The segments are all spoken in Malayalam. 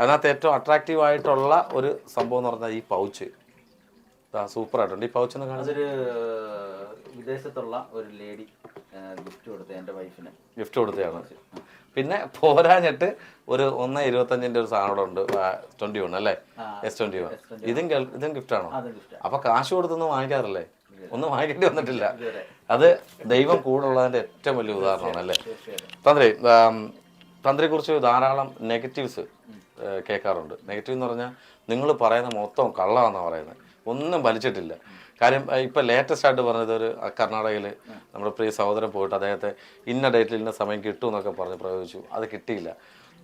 അതിനകത്ത് ഏറ്റവും അട്രാക്റ്റീവ് ആയിട്ടുള്ള ഒരു സംഭവം എന്ന് പറഞ്ഞാൽ ഈ പൗച്ച് സൂപ്പർ ആയിട്ടുണ്ട്. ഈ പൗച്ച് എന്ന് കാണുന്നത് അതൊരു വിദേശത്തുള്ള ഒരു ലേഡി ഗിഫ്റ്റ് കൊടുത്ത എൻ്റെ വൈഫിന് ഗിഫ്റ്റ് കൊടുത്തതാണ്. പിന്നെ പോരാഞ്ഞിട്ട് ഒരു 1.25 ഒരു സാധനം ഉണ്ട് 21 അല്ലേ, S21. ഇതും ഗിഫ്റ്റാണോ? അപ്പൊ കാശ് കൊടുത്തൊന്നും വാങ്ങിക്കാറില്ലേ? ഒന്നും വാങ്ങിക്കേണ്ടി വന്നിട്ടില്ല. അത് ദൈവം കൂടെ ഉള്ളതിന്റെ ഏറ്റവും വലിയ ഉദാഹരണമാണ് അല്ലേ തന്ത്രിയെ കുറിച്ച് ധാരാളം നെഗറ്റീവ്സ് കേൾക്കാറുണ്ട്. നെഗറ്റീവ് എന്ന് പറഞ്ഞാൽ നിങ്ങൾ പറയുന്ന മൊത്തം കള്ളമാണെന്നാണ് പറയുന്നത്, ഒന്നും വലിച്ചിട്ടില്ല. കാര്യം ഇപ്പം ലേറ്റസ്റ്റ് ആയിട്ട് പറഞ്ഞത് ഒരു കർണാടകയിൽ നമ്മുടെ പ്രിയ സഹോദരൻ പോയിട്ട് അദ്ദേഹത്തെ ഇന്ന ഡേറ്റിൽ ഇന്ന സമയം കിട്ടും എന്നൊക്കെ പറഞ്ഞ് പ്രയോഗിച്ചു, അത് കിട്ടിയില്ല.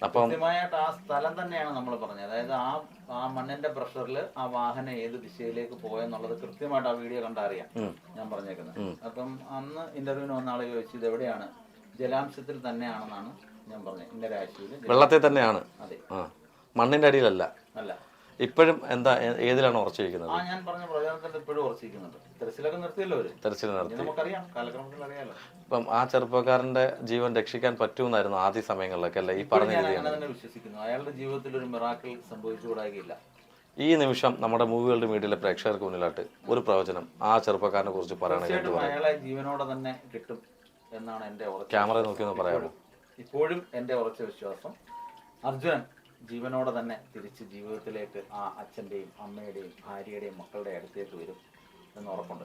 അപ്പം കൃത്യമായിട്ട് ആ സ്ഥലം തന്നെയാണ് നമ്മൾ പറഞ്ഞത്. അതായത് ആ മണ്ണിന്റെ പ്രഷറിൽ ആ വാഹനം ഏത് ദിശയിലേക്ക് പോയെന്നുള്ളത് കൃത്യമായിട്ട് ആ വീഡിയോ കണ്ടറിയാം ഞാൻ പറഞ്ഞേക്കുന്നത്. അപ്പം അന്ന് ഇന്റർവ്യൂവിന് വന്ന ആളെ ചോദിച്ചു ഇത് എവിടെയാണ്, ജലാംശത്തിൽ തന്നെയാണെന്നാണ് ഞാൻ പറഞ്ഞത്. ഇന്ന രാശിയിൽ വെള്ളത്തിൽ തന്നെയാണ്, അതെ, മണ്ണിന്റെ അടിയിലല്ല. അല്ല, ഇപ്പോഴും എന്താ ഏതിലാണ് ഉറച്ചിരിക്കുന്നത്? ഞാൻ പറഞ്ഞ പ്രചാരണത്തിൽ ഇപ്പോഴും ഉറച്ചിരിക്കുന്നുണ്ട്. തെരച്ചിലൊക്കെ നിർത്തിയല്ലോ അവര്, തെരച്ചിൽ നിർത്തി, നമുക്കറിയാം, കാലക്രമത്തിൽ അറിയാലോ. ഇപ്പം ആ ചെറുപ്പക്കാരന്റെ ജീവൻ രക്ഷിക്കാൻ പറ്റുമെന്നായിരുന്നു ആദ്യ സമയങ്ങളിലൊക്കെ അല്ലേ ഈ പറഞ്ഞ ഞാൻ അങ്ങനെ തന്നെ വിശ്വസിക്കുന്നു. അയാളുടെ ജീവിതത്തിൽ ഒരു മിറാക്കിൾ സംഭവിച്ചുകൂടായില്ല. ഈ നിമിഷം നമ്മുടെ മൂവികളുടെ മീഡിയയിലെ പ്രേക്ഷകർക്ക് മുന്നിലായിട്ട് ഒരു പ്രവചനം ആ ചെറുപ്പക്കാരനെ കുറിച്ച് പറയണമെങ്കിൽ അയാളെ ജീവനോടെ തന്നെ കിട്ടും എന്നാണ് എന്റെ ക്യാമറ നോക്കി ഒന്ന് പറയാമോ? ഇപ്പോഴും എന്റെ ഉറച്ച വിശ്വാസം അർജുനൻ ജീവനോടെ തന്നെ തിരിച്ച് ജീവിതത്തിലേക്ക് ആ അച്ഛന്റെയും അമ്മയുടെയും ഭാര്യയുടെയും മക്കളുടെ അടുത്തേക്ക് വരും എന്ന് ഉറപ്പുണ്ട്.